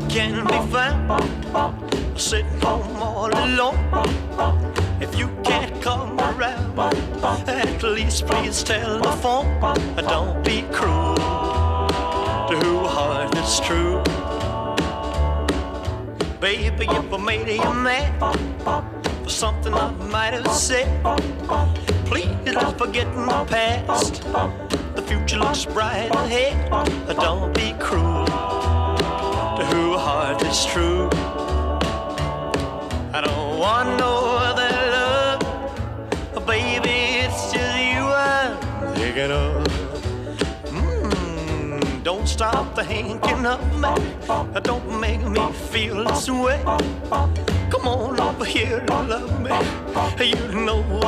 can be found sitting home all alone. If you can't come around, at least please telephone. Don't be cruel to a heart that's true. Baby, if I made you mad for something I might have said, please let's forget the past. The future looks bright ahead. Don't be cruel to a heart that's true. I don't want no other love, baby, it's just you I'm thinking of. Don't stop thinking of me. Don't make me feel this way. Come on over here and love me. You know what